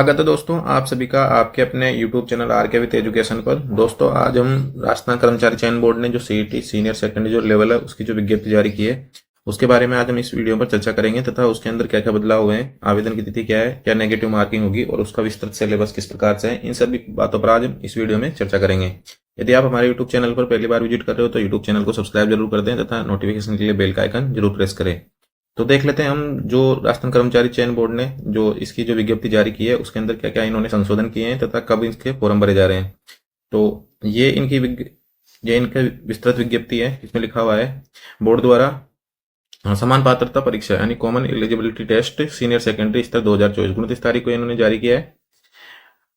स्वागत है दोस्तों आप सभी का आपके अपने YouTube चैनल आर के विथ एजुकेशन पर। दोस्तों आज हम राजस्थान कर्मचारी चयन बोर्ड ने जो सीईटी सीनियर सेकेंडरी जो लेवल है उसकी जो विज्ञप्ति जारी की है उसके बारे में आज हम इस वीडियो पर चर्चा करेंगे तथा उसके अंदर क्या क्या बदलाव हुए हैं, आवेदन की तिथि क्या है, क्या नेगेटिव मार्किंग होगी और उसका विस्तृत सिलेबस किस प्रकार से है। इन सभी बातों पर आज हम इस वीडियो में चर्चा करेंगे। यदि आप हमारे यूट्यूब चैनल पर पहली बार विजिट कर रहे हो तो यूट्यूब चैनल को सब्सक्राइब जरूर कर दें तथा नोटिफिकेशन के लिए बेल का आइकन जरूर प्रेस करें। तो देख लेते हैं हम जो राजस्थान कर्मचारी चयन बोर्ड ने जो इसकी जो विज्ञप्ति जारी की है उसके अंदर क्या क्या इन्होंने संशोधन किए हैं तथा कब इसके फॉर्म भरे जा रहे हैं। तो ये इनका विस्तृत विज्ञप्ति है। इसमें लिखा हुआ है बोर्ड द्वारा समान पात्रता परीक्षा यानी common eligibility test senior secondary स्तर 2024 29 तारीख को इन्होंने जारी किया है।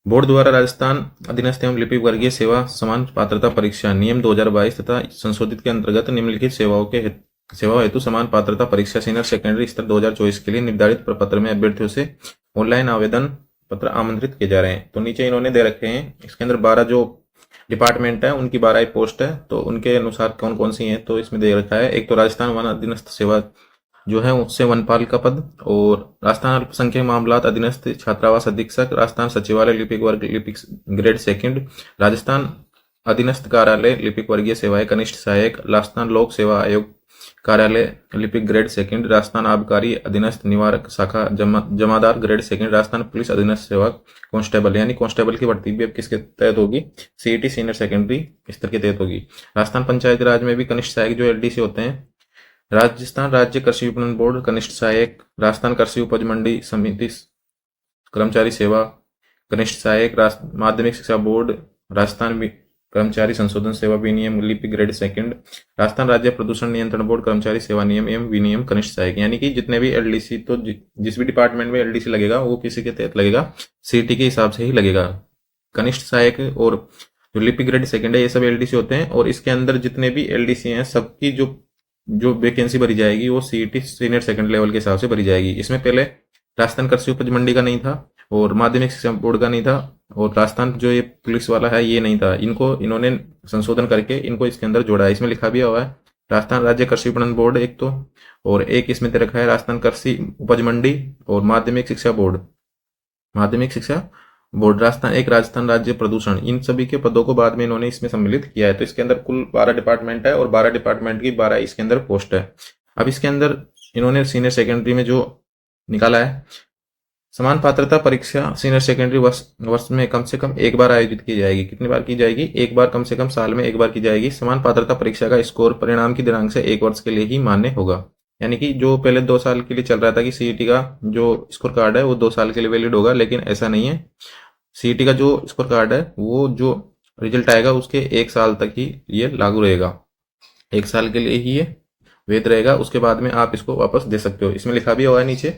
बोर्ड द्वारा राजस्थान अधीनस्थ एवं लिपिक वर्गीय सेवा समान पात्रता परीक्षा नियम 2022 तथा संशोधित के अंतर्गत निम्नलिखित सेवाओं हेतु समान पात्रता परीक्षा सीनियर सेकेंडरी स्तर 2024 के लिए निर्धारित प्रपत्र में अभ्यर्थियों से ऑनलाइन आवेदन पत्र आमंत्रित किए जा रहे हैं। तो नीचे इन्होंने दे रखे हैं, इसके अंदर 12 जो डिपार्टमेंट है उनकी 12 पोस्ट है, तो उनके अनुसार कौन कौन सी हैं तो इसमें दे रखा है। एक तो राजस्थान वन अधीनस्थ सेवा जो है उससे वनपाल का पद, और राजस्थान अल्पसंख्यक मामलात अधीनस्थ छात्रावास अधीक्षक, राजस्थान सचिवालय लिपिक वर्ग लिपिक ग्रेड सेकंड, राजस्थान अधीनस्थ कार्यालय लिपिक वर्गीय सेवाएं कनिष्ठ सहायक, राजस्थान लोक सेवा आयोग कार्यालय लिपिक ग्रेड सेकंड, राजस्थान आबकारी अधीनस्थ निवारक शाखा जमादार ग्रेड सेकंड, राजस्थान पुलिस अधीनस्थ सेवा कांस्टेबल यानी कांस्टेबल की भर्ती भी अब किसके तहत होगी, सीईटी सीनियर सेकेंडरी स्तर के तहत होगी। राजस्थान पंचायत राज में भी कनिष्ठ सहायक जो एलडीसी होते हैं, राजस्थान राज्य कृषि विपणन बोर्ड कनिष्ठ सहायक, राजस्थान कृषि उपज मंडी समिति कर्मचारी सेवा कनिष्ठ सहायक, माध्यमिक शिक्षा बोर्ड, राजस्थान कर्मचारी संशोधन सेवा विनियम लिपिक ग्रेड सेकंड, राजस्थान राज्य प्रदूषण नियंत्रण बोर्ड कर्मचारी सेवा नियम एवं विनियम कनिष्ठ सहायक। यानी कि जितने भी एलडीसी, तो जिस भी डिपार्टमेंट में एलडीसी लगेगा वो किसी के तहत लगेगा, सीईटी के हिसाब से ही लगेगा। कनिष्ठ सहायक और जो लिपिक ग्रेड सेकंड है ये सब एलडीसी होते हैं, और इसके अंदर जितने भी एलडीसी हैं सबकी जो जो वैकेंसी भरी जाएगी वो सीईटी सीनियर सेकंड लेवल के हिसाब से भरी जाएगी। इसमें पहले राजस्थान कृषि उपज मंडी का नहीं था और माध्यमिक शिक्षा बोर्ड का नहीं था, और राजस्थान जो ये पुलिस वाला है ये नहीं था। इनको इन्होंने संशोधन करके इनको इसके अंदर जोड़ा है। इसमें लिखा भी हुआ है राजस्थान राज्य कृषि विपणन बोर्ड एक तो, और एक इसमें दे रखा है राजस्थान कृषि उपज मंडी और माध्यमिक शिक्षा बोर्ड राजस्थान, एक राजस्थान राज्य प्रदूषण। इन सभी के पदों को बाद में इन्होंने इसमें सम्मिलित किया है। तो इसके अंदर कुल 12 डिपार्टमेंट है और 12 डिपार्टमेंट की 12 इसके अंदर पोस्ट है। अब इसके अंदर इन्होंने सीनियर सेकेंडरी में जो निकाला है, समान पात्रता परीक्षा सीनियर सेकेंडरी वर्ष में कम से कम एक बार आयोजित की जाएगी। कितनी बार की जाएगी? एक बार, कम से कम साल में एक बार की जाएगी। समान पात्रता परीक्षा का स्कोर परिणाम की दिनांक से 1 वर्ष के लिए ही मान्य होगा। यानी कि जो पहले 2 साल के लिए चल रहा था कि सीईटी का जो स्कोर कार्ड है वो 2 साल के लिए वैलिड होगा, लेकिन ऐसा नहीं है। सीईटी का जो स्कोर कार्ड है वो जो रिजल्ट आएगा उसके 1 साल तक ही ये लागू रहेगा। 1 साल के लिए ही ये वैध रहेगा, उसके बाद में आप इसको वापस दे सकते हो। इसमें लिखा भी हुआ है नीचे,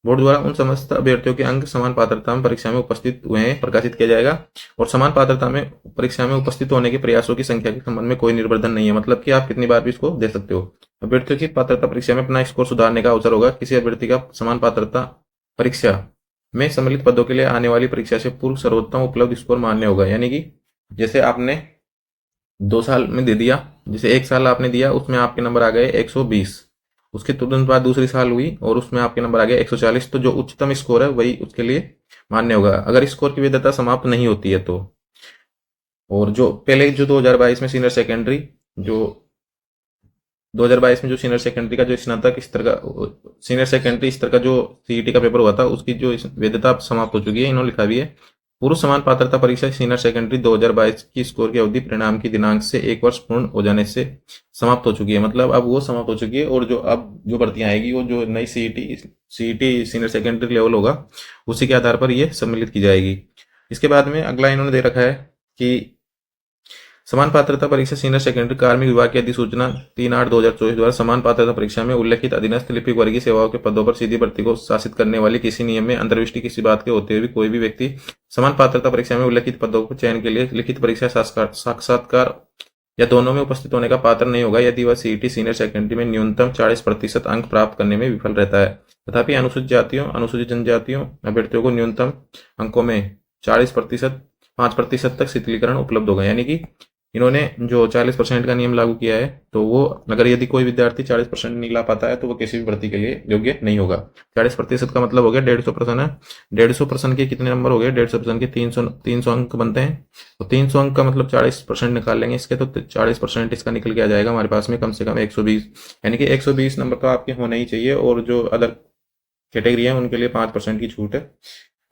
बोर्ड द्वारा उन समस्त अभ्यर्थियों के अंक समान पात्रता में परीक्षा में उपस्थित हुए हैं प्रकाशित किया जाएगा, और समान पात्रता में परीक्षा में उपस्थित होने के प्रयासों की संख्या के संबंध में कोई निर्बंधन नहीं है। मतलब कि आप कितनी बार भी इसको दे सकते हो। अभ्यर्थियों की पात्रता परीक्षा में अपना स्कोर सुधारने का अवसर होगा। किसी अभ्यर्थी का समान पात्रता परीक्षा में सम्मिलित पदों के लिए आने वाली परीक्षा से पूर्व सर्वोत्तम उपलब्ध स्कोर मान्य होगा। यानी कि जैसे आपने 2 साल में दे दिया, जैसे 1 साल आपने दिया उसमें आपके नंबर आ गए 120, उसके तुरंत बाद दूसरी साल हुई और उसमें आपके नंबर आ गए 140, तो जो उच्चतम स्कोर है वही उसके लिए मान्य होगा अगर स्कोर की वैधता समाप्त नहीं होती है तो। और जो पहले जो 2022 में सीनियर सेकेंडरी जो 2022 में जो सीनियर सेकेंडरी का जो स्नातक स्तर का सीनियर सेकेंडरी स्तर का जो सीईटी का पेपर हुआ था उसकी जो वैधता समाप्त हो चुकी है। इन्होंने लिखा भी है, पूर्व समान पात्रता परीक्षा सीनियर सेकेंडरी 2022 की स्कोर की अवधि परिणाम की दिनांक से 1 वर्ष पूर्ण हो जाने से समाप्त हो चुकी है। मतलब अब वो समाप्त हो चुकी है, और जो अब जो भर्तियां आएगी वो जो नई सीईटी सीनियर सेकेंडरी लेवल होगा उसी के आधार पर ये सम्मिलित की जाएगी। इसके बाद में अगला इन्होंने दे रखा है कि समान पात्रता परीक्षा सीनियर सेकेंडरी कार्मिक विभाग की अधिसूचना 3/8/2024 द्वारा समान पात्रता परीक्षा में उल्लेखित अधीनस्थ लिपिक वर्गीय सेवाओं के पदों पर सीधी भर्ती को शासित करने वाली किसी नियम में अंतर्दृष्टि किसी बात के होते हुए कोई भी व्यक्ति समान पात्रता परीक्षा में उल्लेखित पदों को चयन के लिए लिखित परीक्षा साक्षात्कार या दोनों में उपस्थित होने का पात्र नहीं होगा यदि वह सीईटी सीनियर सेकेंडरी में न्यूनतम 40% अंक प्राप्त करने में विफल रहता है। तथापि अनुसूचित जातियों अनुसूचित जनजातियों अभ्यर्थियों को न्यूनतम अंकों में 40% 5% तक शीतलीकरण उपलब्ध होगा। यानी कि इन्होंने जो 40% का नियम लागू किया है, तो वो अगर यदि कोई विद्यार्थी 40% नहीं ला पाता है तो वो किसी भी भर्ती के लिए योग्य नहीं होगा। 40% का मतलब हो गया 150% है। 150% के कितने नंबर हो गए? 150% के 300 अंक बनते हैं। तो 300 अंक का मतलब 40% निकाल लेंगे इसके, तो 40% इसका निकल के आ जाएगा हमारे पास में कम से कम 120। यानी कि 120 नंबर तो आपके होने ही चाहिए, और जो अदर कैटेगरी है उनके लिए 5% की छूट है।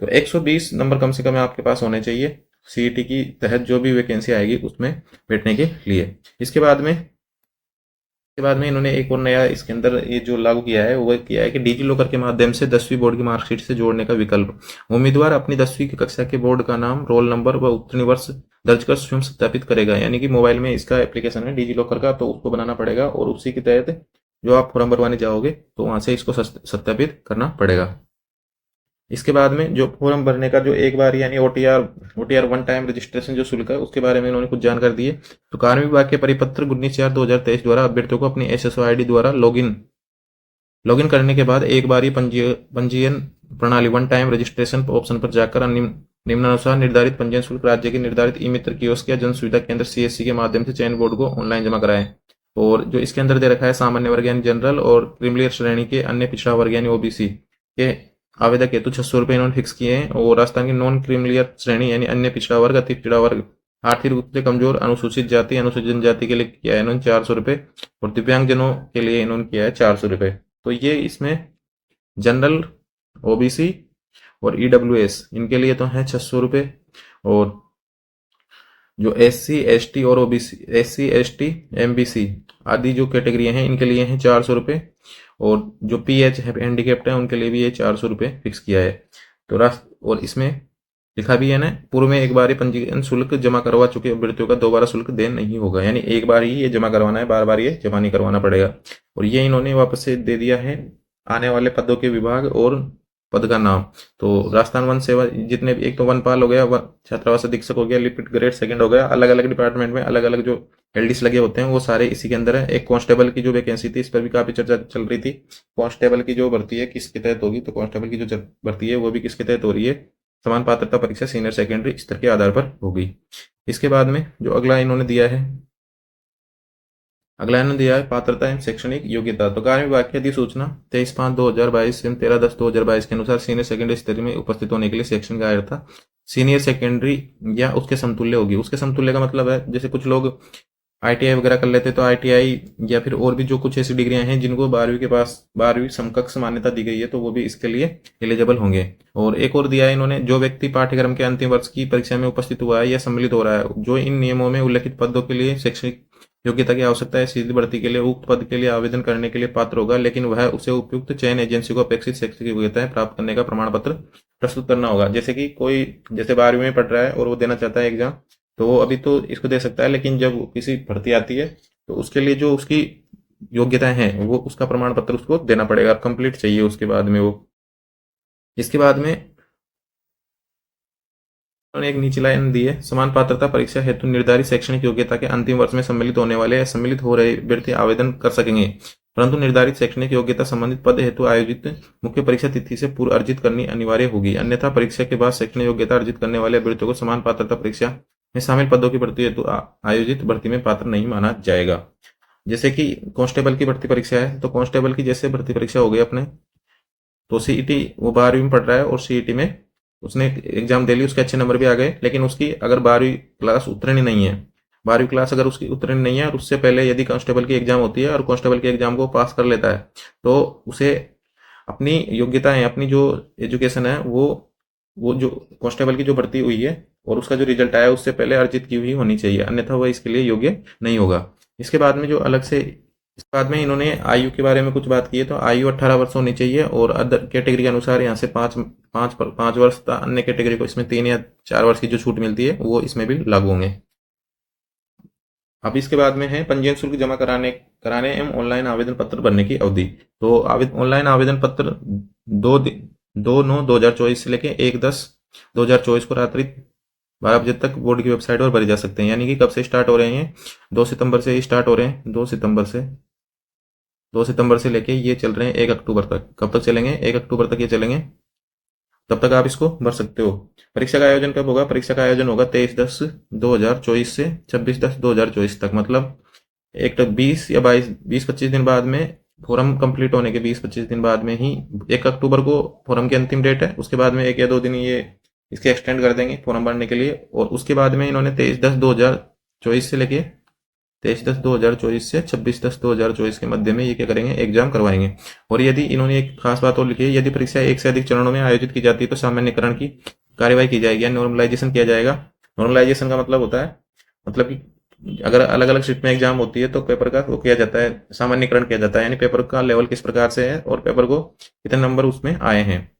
तो 120 नंबर कम से कम आपके पास होने चाहिए सीईटी की तहत जो भी वैकेंसी आएगी उसमें बैठने के लिए। इसके बाद में इन्होंने एक और नया इसके अंदर ये जो लागू किया है वो किया है कि डिजी लॉकर के माध्यम से 10वीं बोर्ड की मार्कशीट से जोड़ने का विकल्प। उम्मीदवार अपनी 10वीं की कक्षा के बोर्ड का नाम, रोल नंबर व उत्तीर्ण वर्ष दर्ज कर स्वयं सत्यापित करेगा। यानी कि मोबाइल में इसका एप्लीकेशन है डिजी लॉकर का, तो उसको बनाना पड़ेगा और उसी के तहत जो आप फॉर्म भरवाने जाओगे तो वहां से इसको सत्यापित करना पड़ेगा। इसके बाद में जो फॉर्म भरने का जो एक बार यानी ओटीआर वन टाइम रजिस्ट्रेशन जो शुल्क है उसके बारे में इन्होंने कुछ जानकारी दी है। तो कार्मिक विभाग के परिपत्र 19/4/2023 द्वारा अभ्यर्थियों को अपनी एसएसओ आईडी द्वारा लॉगिन करने के बाद एक बार ही पंजीयन प्रणाली वन टाइम रजिस्ट्रेशन ऑप्शन पर जाकर निम्नानुसार निर्धारित पंजीयन शुल्क राज्य के निर्धारित ई मित्र कियोस्क या जन सुविधा केंद्र सीएससी के माध्यम से चयन बोर्ड को ऑनलाइन जमा कराएं। और जो इसके अंदर दे रखा है सामान्य वर्ग यानी जनरल और क्रीमिलियर श्रेणी के अन्य पिछड़ा वर्ग यानी ओबीसी के आवेदक हेतु 600 रुपये इन्होंने फिक्स किए हैं। और राजस्थान की नॉन क्रीमिलियर श्रेणी यानी अन्य पिछड़ा वर्ग, अति पिछड़ा वर्ग, आर्थिक रूप से कमजोर, अनुसूचित जाति, अनुसूचित जनजाति के लिए किया है इन्होंने 400 रुपये, और दिव्यांगजनों के लिए इन्होंने किया है 400 रुपये। तो ये इसमें जनरल, ओबीसी और ईडब्ल्यूएस इनके लिए तो है 600 रुपये, और जो एससी एसटी और ओबीसी, एससी एसटी एमबीसी आदि जो कैटेगरी हैं इनके लिए हैं 400 रुपये, और जो पीएच हैंडीकेप्ट है उनके लिए भी ये 400 रुपये फिक्स किया है। तो राष्ट्र और इसमें लिखा भी है ना, पूर्व में एक बार ही पंजीकरण शुल्क जमा करवा चुके अभ्यर्थियों का दोबारा शुल्क देन नहीं होगा। यानी एक बार ही ये जमा करवाना है, बार बार ये जमा नहीं करवाना पड़ेगा। और ये इन्होंने वापस से दे दिया है आने वाले पदों के विभाग और पद का नाम। तो राजस्थान वन सेवा जितने भी, एक तो वनपाल हो गया, छात्रावास अधीक्षक हो गया, लिपिक ग्रेड सेकंड हो गया, अलग अलग डिपार्टमेंट में अलग अलग जो एलडीस लगे होते हैं वो सारे इसी के अंदर है। एक कांस्टेबल की जो वैकेंसी थी इस पर भी काफी चर्चा चल रही थी। कांस्टेबल की जो भर्ती है किसके तहत होगी? तो कांस्टेबल की जो भर्ती है वो भी किसके तहत हो रही है? समान पात्रता परीक्षा सीनियर सेकेंडरी स्तर के आधार पर होगी। इसके बाद में जो अगला इन्होंने दिया है पात्रता एवं शैक्षणिक योग्यता। तो कार्य विभाग की अधिसूचना 23/5/2022 एवं 13/10/2022 के अनुसार सीनियर सेकेंडरी स्तर में उपस्थित होने के लिए शैक्षणिक अर्हता सीनियर सेकेंडरी या उसके समतुल्य होगी। उसके समतुल्य का मतलब है जैसे कुछ लोग आईटीआई वगैरह कर लेते, तो आईटीआई या फिर और भी जो कुछ ऐसी डिग्रियां हैं जिनको 12वीं के पास 12वीं समकक्ष मान्यता दी गई है, तो वो भी इसके लिए एलिजिबल होंगे। और एक और दिया है इन्होंने, जो व्यक्ति पाठ्यक्रम के अंतिम वर्ष की परीक्षा में उपस्थित हुआ है या सम्मिलित हो रहा है, जो इन नियमों में उल्लिखित पदों के लिए शैक्षणिक योग्यता की आवश्यकता है, सीधी भर्ती के लिए उक्त पद के लिए आवेदन करने के लिए पात्र होगा, लेकिन वह उसे उपयुक्त चयन एजेंसी को अपेक्षित शैक्षिक योग्यताएं प्राप्त करने का प्रमाण पत्र प्रस्तुत करना होगा। जैसे कि कोई जैसे 12वीं में पढ़ रहा है और वो देना चाहता है एग्जाम, तो वो अभी तो इसको दे सकता है, लेकिन जब किसी भर्ती आती है तो उसके लिए जो उसकी योग्यताएं हैं वो उसका प्रमाण पत्र उसको देना पड़ेगा, कंप्लीट चाहिए उसके बाद में वो। इसके बाद में उन्होंने एक नीचे लाइन दी है, समान पात्रता परीक्षा हेतु निर्धारित शैक्षणिक योग्यता के अंतिम वर्ष में सम्मिलित होने वाले या सम्मिलित हो रहे अभ्यर्थी आवेदन कर सकेंगे, परंतु निर्धारित शैक्षणिक योग्यता संबंधित पद हेतु आयोजित मुख्य परीक्षा तिथि से पूर्व अर्जित करनी अनिवार्य होगी। अन्यथा परीक्षा के बाद शैक्षणिक योग्यता अर्जित करने वाले अभ्यर्थियों को समान पात्रता परीक्षा में शामिल पदों की भर्ती हेतु आयोजित भर्ती में पात्र नहीं माना जाएगा। जैसे कि कांस्टेबल की भर्ती परीक्षा है, तो कांस्टेबल की जैसे भर्ती परीक्षा हो गई अपने, तो सीईटी वो 12वीं में पढ़ रहा है और सीईटी में उसने एग्जाम दे ली, उसके अच्छे नंबर भी आ गए, लेकिन उसकी अगर 12वीं क्लास उत्तीर्ण नहीं है, 12वीं क्लास अगर उसकी उत्तीर्ण नहीं है और उससे पहले यदि कांस्टेबल की एग्जाम होती है और कांस्टेबल के एग्जाम को पास कर लेता है, तो उसे अपनी योग्यताएं, अपनी जो एजुकेशन है वो जो कांस्टेबल की जो भर्ती हुई है और उसका जो रिजल्ट आया उससे पहले अर्जित की हुई होनी चाहिए, अन्यथा वह इसके लिए योग्य नहीं होगा। इसके बाद में जो अलग से इस बाद में इन्होंने आयु के बारे में कुछ बात की है, तो आयु 18 वर्ष होनी चाहिए, और अदर कैटेगरी के अनुसार यहाँ से 5 वर्ष था, अन्य कैटेगरी को इसमें 3 या 4 वर्ष की जो छूट मिलती है वो इसमें भी लागू होंगे। अब इसके बाद में है पंजीयन शुल्क जमा कराने एवं ऑनलाइन आवेदन पत्र भरने की अवधि। तो ऑनलाइन आवेदन पत्र 2/9/2024 से लेके 1/10/2024 को रात्रि 12 बजे तक बोर्ड की वेबसाइट पर भरे जा सकते हैं। यानी कि कब से स्टार्ट हो रहे हैं? 2 सितंबर से ही स्टार्ट हो रहे हैं। 2 सितंबर से लेके ये चल रहे हैं 1 अक्टूबर तक। कब तक चलेंगे? 1 अक्टूबर तक ये चलेंगे। तब तक आप इसको भर सकते हो। परीक्षा का आयोजन कब होगा? परीक्षा का आयोजन होगा 23/10/2024 से 26/10/2024 तक, मतलब एक तक 20 या 22 20-25 दिन बाद में, फॉर्म कंप्लीट होने के 20-25 दिन बाद में ही 1 अक्टूबर को फॉर्म की अंतिम डेट है। उसके बाद में 1 या 2 दिन ये इसके एक्सटेंड कर देंगे फॉर्म भरने के लिए। और उसके बाद में इन्होंने 23/10/2024 से लेके 23/10/2024 से 26/10/2024 के मध्य में ये क्या करेंगे? एग्जाम करवाएंगे। और यदि इन्होंने एक खास बात और लिखी है, यदि परीक्षा एक से अधिक चरणों में आयोजित की जाती है तो सामान्यकरण की कार्यवाही की जाएगी, यानी नॉर्मलाइजेशन किया जाएगा। नॉर्मलाइजेशन का मतलब होता है, मतलब कि अगर अलग अलग शिफ्ट में एग्जाम होती है तो पेपर का वो किया जाता है, सामान्यकरण किया जाता है, यानी पेपर का लेवल किस प्रकार से है और पेपर को कितने नंबर उसमें आए हैं।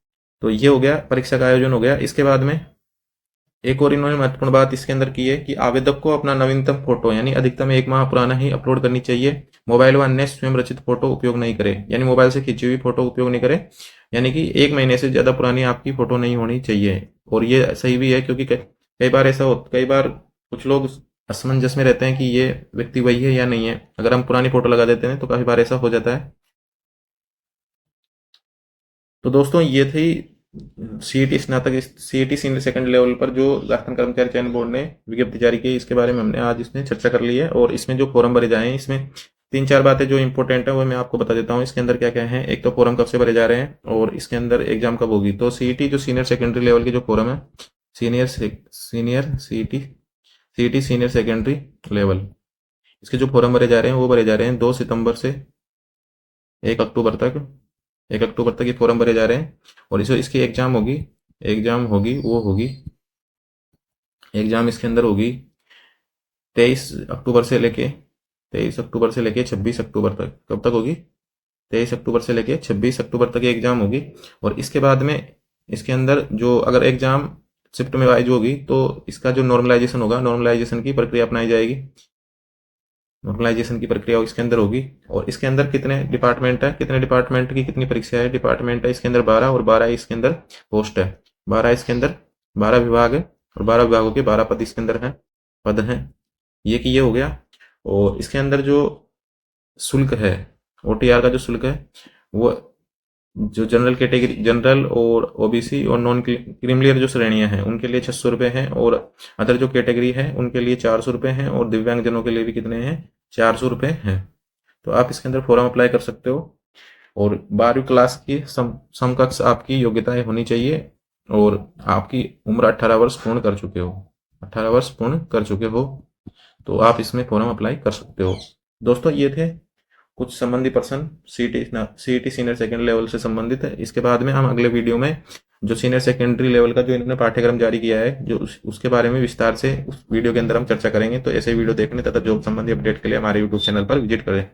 तो ये हो गया, परीक्षा का आयोजन हो गया। इसके बाद में एक और इन्होंने महत्वपूर्ण बात इसके अंदर की है कि आवेदक को अपना नवीनतम फोटो यानी अधिकतम 1 माह पुराना ही अपलोड करनी चाहिए। मोबाइल व अन्य स्वयं रचित फोटो उपयोग नहीं करे, यानी मोबाइल से खींची हुई फोटो उपयोग नहीं करे, यानी कि 1 महीने से ज्यादा पुरानी आपकी फोटो नहीं होनी चाहिए। और ये सही भी है, क्योंकि कई बार ऐसा हो, कई बार कुछ लोग असमंजस में रहते हैं कि ये व्यक्ति वही है या नहीं है। अगर हम पुरानी फोटो लगा देते हैं तो काफी बार ऐसा हो जाता है। तो दोस्तों ये थी सीईटी स्नातक, सीईटी सीनियर सेकंड लेवल पर जो राजस्थान कर्मचारी चयन बोर्ड ने विज्ञप्ति जारी की, इसके बारे में हमने आज इसमें चर्चा कर ली है। और इसमें जो फॉर्म भरे जाए हैं, इसमें 3-4 बातें जो इंपॉर्टेंट है वो मैं आपको बता देता हूँ। इसके अंदर क्या क्या है, एक तो फॉर्म कब से भरे जा रहे हैं और इसके अंदर एग्जाम कब होगी। तो सीईटी जो सीनियर सेकेंडरी लेवल की जो फॉर्म है, senior CET senior secondary level, इसके जो फॉर्म भरे जा रहे हैं वो भरे जा रहे हैं 2 सितंबर से 1 अक्टूबर तक। 1 अक्टूबर तक ये फॉर्म भरे जा रहे हैं। और इसे इसकी एग्जाम इसके अंदर होगी 23 अक्टूबर से लेके 26 अक्टूबर तक। कब तक होगी? 23 अक्टूबर से लेके 26 अक्टूबर तक ये एग्जाम होगी। और इसके बाद में इसके अंदर जो अगर एग्जाम शिफ्ट में वाइज होगी तो इसका जो नॉर्मलाइजेशन होगा, नॉर्मलाइजेशन की प्रक्रिया अपनाई जाएगी। नॉर्मलाइजेशन की प्रक्रिया इसके अंदर होगी। और इसके अंदर कितने डिपार्टमेंट है, कितने डिपार्टमेंट की कितनी परीक्षा है? डिपार्टमेंट है इसके अंदर 12 और 12 इसके अंदर पोस्ट है। 12 इसके अंदर 12 विभाग है और 12 विभागों के 12 पद इसके अंदर हैं, पद हैं। ये हो गया। और इसके अंदर जो शुल्क है, ओटीआर का जो शुल्क है, वो जो जनरल कैटेगरी, जनरल और ओबीसी और नॉन क्रीमिलियर जो श्रेणियां हैं उनके लिए 600 रुपये हैं, और अदर जो कैटेगरी है उनके लिए 400 रुपये हैं, और दिव्यांगजनों के लिए भी कितने हैं? 400 रुपये हैं। तो आप इसके अंदर फॉर्म अप्लाई कर सकते हो। और 12वीं क्लास की समकक्ष आपकी योग्यताएं होनी चाहिए, और आपकी उम्र 18 वर्ष पूर्ण कर चुके हो, 18 वर्ष पूर्ण कर चुके हो, तो आप इसमें फॉर्म अप्लाई कर सकते हो। दोस्तों ये थे कुछ संबंधी person CET senior second level से संबंधित है। इसके बाद में हम अगले वीडियो में जो सीनियर सेकेंडरी लेवल का जो इन्होंने पाठ्यक्रम जारी किया है, जो उसके बारे में विस्तार से उस वीडियो के अंदर हम चर्चा करेंगे। तो ऐसे वीडियो देखने तथा जॉब संबंधी अपडेट के लिए हमारे यूट्यूब चैनल पर विजिट करें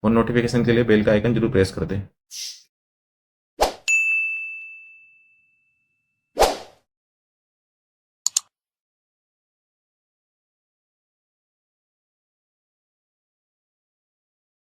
और नोटिफिकेशन के लिए बेल का आइकन जरूर प्रेस कर दें।